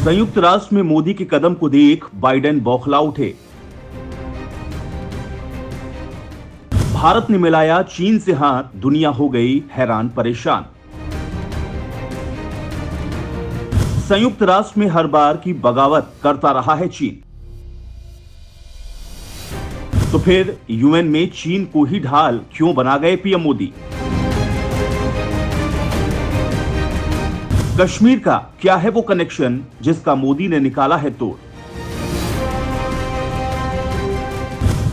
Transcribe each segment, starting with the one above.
संयुक्त राष्ट्र में मोदी के कदम को देख बाइडेन बौखला उठे। भारत ने मिलाया चीन से हाथ, दुनिया हो गई हैरान परेशान। संयुक्त राष्ट्र में हर बार की बगावत करता रहा है चीन, तो फिर यूएन में चीन को ही ढाल क्यों बना गए पीएम मोदी? कश्मीर का क्या है वो कनेक्शन जिसका मोदी ने निकाला है तोड़?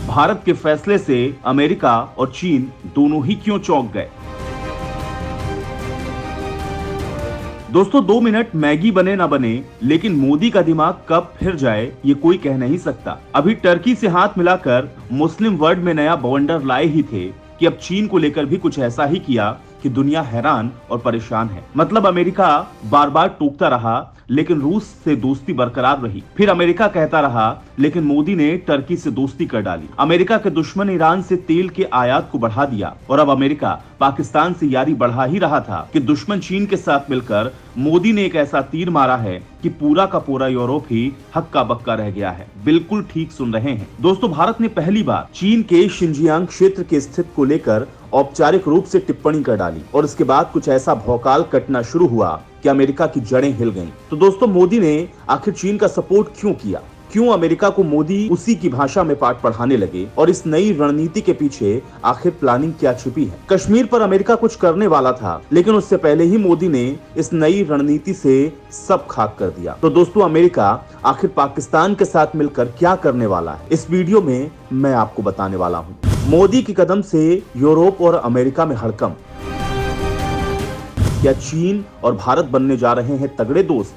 भारत के फैसले से अमेरिका और चीन दोनों ही क्यों चौंक गए? दोस्तों, 2 मिनट मैगी बने ना बने, लेकिन मोदी का दिमाग कब फिर जाए ये कोई कह नहीं सकता। अभी टर्की से हाथ मिलाकर मुस्लिम वर्ल्ड में नया बवंडर लाए ही थे कि अब चीन को लेकर भी कुछ ऐसा ही किया कि दुनिया हैरान और परेशान है। मतलब अमेरिका बार बार टोकता रहा, लेकिन रूस से दोस्ती बरकरार रही। फिर अमेरिका कहता रहा, लेकिन मोदी ने टर्की से दोस्ती कर डाली। अमेरिका के दुश्मन ईरान से तेल के आयात को बढ़ा दिया, और अब अमेरिका पाकिस्तान से यारी बढ़ा ही रहा था कि दुश्मन चीन के साथ मिलकर मोदी ने एक ऐसा तीर मारा है कि पूरा का पूरा यूरोप ही हक्का बक्का रह गया है। बिल्कुल ठीक सुन रहे हैं दोस्तों, भारत ने पहली बार चीन के शिनजियांग क्षेत्र के स्थिति को लेकर औपचारिक रूप से टिप्पणी कर डाली, और इसके बाद कुछ ऐसा भौकाल कटना शुरू हुआ कि अमेरिका की जड़ें हिल गईं। तो दोस्तों, मोदी ने आखिर चीन का सपोर्ट क्यों किया? क्यों अमेरिका को मोदी उसी की भाषा में पाठ पढ़ाने लगे? और इस नई रणनीति के पीछे आखिर प्लानिंग क्या छिपी है? कश्मीर पर अमेरिका कुछ करने वाला था, लेकिन उससे पहले ही मोदी ने इस नई रणनीति से सब खाक कर दिया। तो दोस्तों, अमेरिका आखिर पाकिस्तान के साथ मिलकर क्या करने वाला है, इस वीडियो में मैं आपको बताने वाला हूँ। मोदी के कदम से यूरोप और अमेरिका में हड़कंप। क्या चीन और भारत बनने जा रहे हैं तगड़े दोस्त?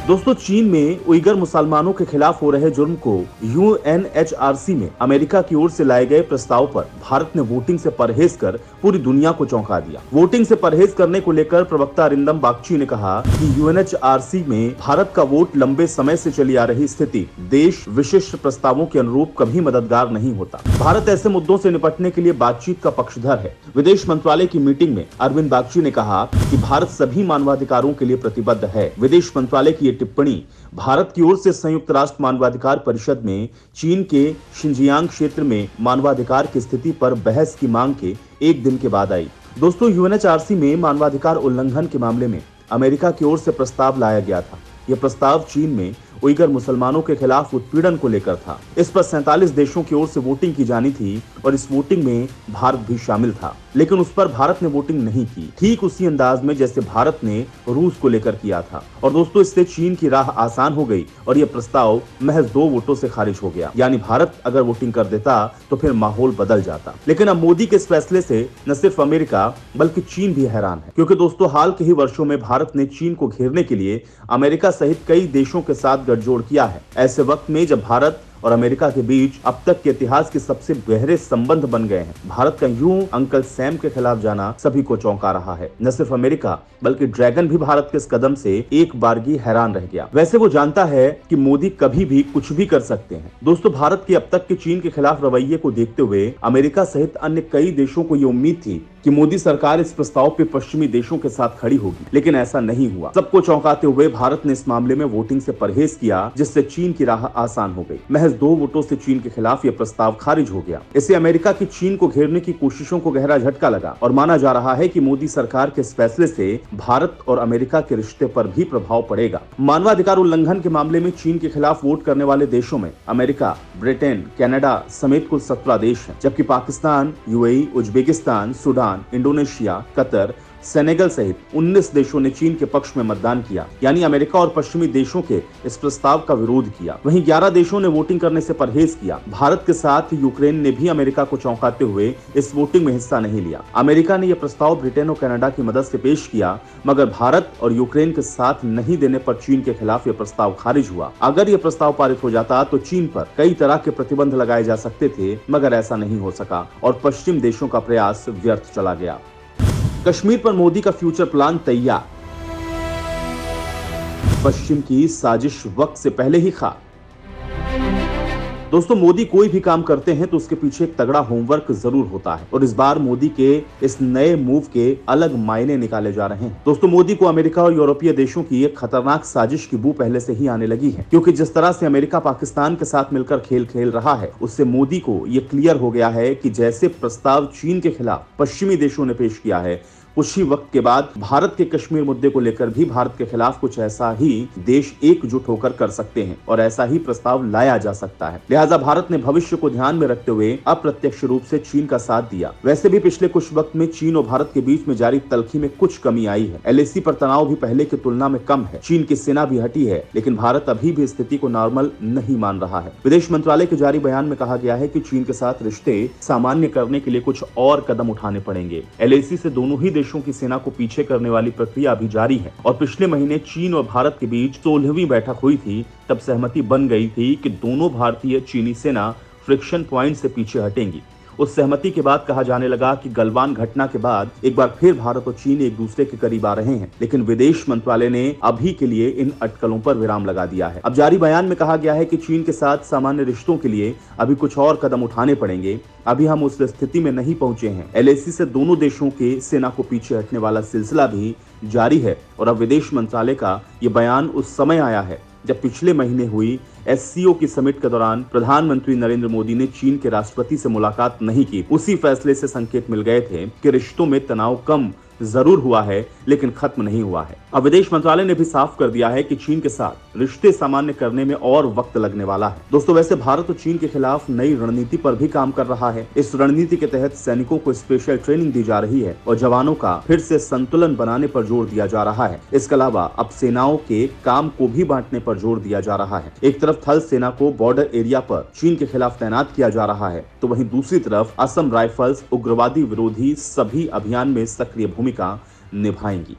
दोस्तों, चीन में उइगर मुसलमानों के खिलाफ हो रहे जुर्म को यूएनएचआरसी में अमेरिका की ओर से लाए गए प्रस्ताव पर भारत ने वोटिंग से परहेज कर पूरी दुनिया को चौंका दिया। वोटिंग से परहेज करने को लेकर प्रवक्ता अरिंदम बागची ने कहा कि यूएनएचआरसी में भारत का वोट लंबे समय से चली आ रही स्थिति देश विशिष्ट प्रस्तावों के अनुरूप कभी मददगार नहीं होता। भारत ऐसे मुद्दों से निपटने के लिए बातचीत का पक्षधर है। विदेश मंत्रालय की मीटिंग में अरविंद बागची ने कहा कि भारत सभी मानवाधिकारों के लिए प्रतिबद्ध है। विदेश मंत्रालय की टिप्पणी भारत की ओर से संयुक्त राष्ट्र मानवाधिकार परिषद में चीन के शिनजियांग क्षेत्र में मानवाधिकार की स्थिति पर बहस की मांग के एक दिन के बाद आई। दोस्तों, यूएनएचआरसी में मानवाधिकार उल्लंघन के मामले में अमेरिका की ओर से प्रस्ताव लाया गया था। यह प्रस्ताव चीन में उइगर मुसलमानों के खिलाफ उत्पीड़न को लेकर था। इस पर 47 देशों की ओर से वोटिंग की जानी थी, और इस वोटिंग में भारत भी शामिल था, लेकिन उस पर भारत ने वोटिंग नहीं की, ठीक उसी अंदाज में जैसे भारत ने रूस को लेकर किया था। और दोस्तों, इससे चीन की राह आसान हो गई और यह प्रस्ताव महज 2 वोटों से खारिज हो गया। यानी भारत अगर वोटिंग कर देता तो फिर माहौल बदल जाता। लेकिन अब मोदी के इस फैसले से न सिर्फ अमेरिका बल्कि चीन भी हैरान है, क्योंकि दोस्तों, हाल के ही वर्षों में भारत ने चीन को घेरने के लिए अमेरिका सहित कई देशों के साथ गठजोड़ किया है। ऐसे वक्त में जब भारत और अमेरिका के बीच अब तक के इतिहास के सबसे गहरे संबंध बन गए हैं, भारत का यूं अंकल सैम के खिलाफ जाना सभी को चौंका रहा है। न सिर्फ अमेरिका बल्कि ड्रैगन भी भारत के इस कदम से एक बारगी हैरान रह गया। वैसे वो जानता है कि मोदी कभी भी कुछ भी कर सकते हैं। दोस्तों, भारत के अब तक के चीन के खिलाफ रवैये को देखते हुए अमेरिका सहित अन्य कई देशों को ये उम्मीद थी कि मोदी सरकार इस प्रस्ताव पे पश्चिमी देशों के साथ खड़ी होगी, लेकिन ऐसा नहीं हुआ। सबको चौंकाते हुए भारत ने इस मामले में वोटिंग से परहेज किया, जिससे चीन की राह आसान हो गई। महज 2 वोटों से चीन के खिलाफ यह प्रस्ताव खारिज हो गया। इससे अमेरिका की चीन को घेरने की कोशिशों को गहरा झटका लगा, और माना जा रहा है कि मोदी सरकार के इस फैसले से भारत और अमेरिका के रिश्ते पर भी प्रभाव पड़ेगा। मानवाधिकार उल्लंघन के मामले में चीन के खिलाफ वोट करने वाले देशों में अमेरिका, ब्रिटेन, कनाडा समेत कुल 17 देश हैं, जबकि Pakistan, UAE, Uzbekistan, Sudan, Indonesia, Qatar, Senegal सहित 19 देशों ने चीन के पक्ष में मतदान किया। यानी अमेरिका और पश्चिमी देशों के इस प्रस्ताव का विरोध किया। वहीं 11 देशों ने वोटिंग करने से परहेज किया। भारत के साथ यूक्रेन ने भी अमेरिका को चौंकाते हुए इस वोटिंग में हिस्सा नहीं लिया। अमेरिका ने यह प्रस्ताव ब्रिटेन और कनाडा की मदद से पेश किया, मगर भारत और यूक्रेन के साथ नहीं देने पर चीन के खिलाफ यह प्रस्ताव खारिज हुआ। अगर यह प्रस्ताव पारित हो जाता तो चीन पर कई तरह के प्रतिबंध लगाए जा सकते थे, मगर ऐसा नहीं हो सका और पश्चिम देशों का प्रयास व्यर्थ चला गया। कश्मीर पर मोदी का फ्यूचर प्लान तैयार। पश्चिम की साजिश वक्त से पहले ही खाक। दोस्तों, मोदी कोई भी काम करते हैं तो उसके पीछे एक तगड़ा होमवर्क जरूर होता है और इस बार मोदी के इस नए मूव के अलग मायने निकाले जा रहे हैं। दोस्तों, मोदी को अमेरिका और यूरोपीय देशों की एक खतरनाक साजिश की बू पहले से ही आने लगी है, क्योंकि जिस तरह से अमेरिका पाकिस्तान के साथ मिलकर खेल खेल रहा है, उससे मोदी को यह क्लियर हो गया है कि जैसे प्रस्ताव चीन के खिलाफ पश्चिमी देशों ने पेश किया है, कुछ ही वक्त के बाद भारत के कश्मीर मुद्दे को लेकर भी भारत के खिलाफ कुछ ऐसा ही देश एकजुट होकर कर सकते हैं और ऐसा ही प्रस्ताव लाया जा सकता है। लिहाजा भारत ने भविष्य को ध्यान में रखते हुए अप्रत्यक्ष रूप से चीन का साथ दिया। वैसे भी पिछले कुछ वक्त में चीन और भारत के बीच में जारी तल्खी में कुछ कमी आई है। एलएसी पर तनाव भी पहले की तुलना में कम है। चीन की सेना भी हटी है, लेकिन भारत अभी भी स्थिति को नॉर्मल नहीं मान रहा है। विदेश मंत्रालय के जारी बयान में कहा गया है कि चीन के साथ रिश्ते सामान्य करने के लिए कुछ और कदम उठाने पड़ेंगे। एलएसी से दोनों ही देशों की सेना को पीछे करने वाली प्रक्रिया अभी जारी है और पिछले महीने चीन और भारत के बीच 16वीं बैठक हुई थी। तब सहमति बन गई थी कि दोनों भारतीय चीनी सेना फ्रिक्शन पॉइंट से पीछे हटेंगी। उस सहमति के बाद कहा जाने लगा कि गलवान घटना के बाद एक बार फिर भारत और चीन एक दूसरे के करीब आ रहे हैं, लेकिन विदेश मंत्रालय ने अभी के लिए इन अटकलों पर विराम लगा दिया है। अब जारी बयान में कहा गया है कि चीन के साथ सामान्य रिश्तों के लिए अभी कुछ और कदम उठाने पड़ेंगे। अभी हम उस स्थिति में नहीं पहुंचे हैं। एलएसी से दोनों देशों के सेना को पीछे हटने वाला सिलसिला भी जारी है और अब विदेश मंत्रालय का ये बयान उस समय आया है जब पिछले महीने हुई एससीओ की समिट के दौरान प्रधानमंत्री नरेंद्र मोदी ने चीन के राष्ट्रपति से मुलाकात नहीं की। उसी फैसले से संकेत मिल गए थे कि रिश्तों में तनाव कम जरूर हुआ है, लेकिन खत्म नहीं हुआ है। अब विदेश मंत्रालय ने भी साफ कर दिया है कि चीन के साथ रिश्ते सामान्य करने में और वक्त लगने वाला है। दोस्तों, वैसे भारत और चीन के खिलाफ नई रणनीति पर भी काम कर रहा है। इस रणनीति के तहत सैनिकों को स्पेशल ट्रेनिंग दी जा रही है और जवानों का फिर से संतुलन बनाने पर जोर दिया जा रहा है। इसके अलावा अब सेनाओं के काम को भी बांटने पर जोर दिया जा रहा है। एक तरफ थल सेना को बॉर्डर एरिया पर चीन के खिलाफ तैनात किया जा रहा है, तो वहीं दूसरी तरफ असम राइफल्स उग्रवादी विरोधी सभी अभियान में सक्रिय भूमिका निभाएंगी।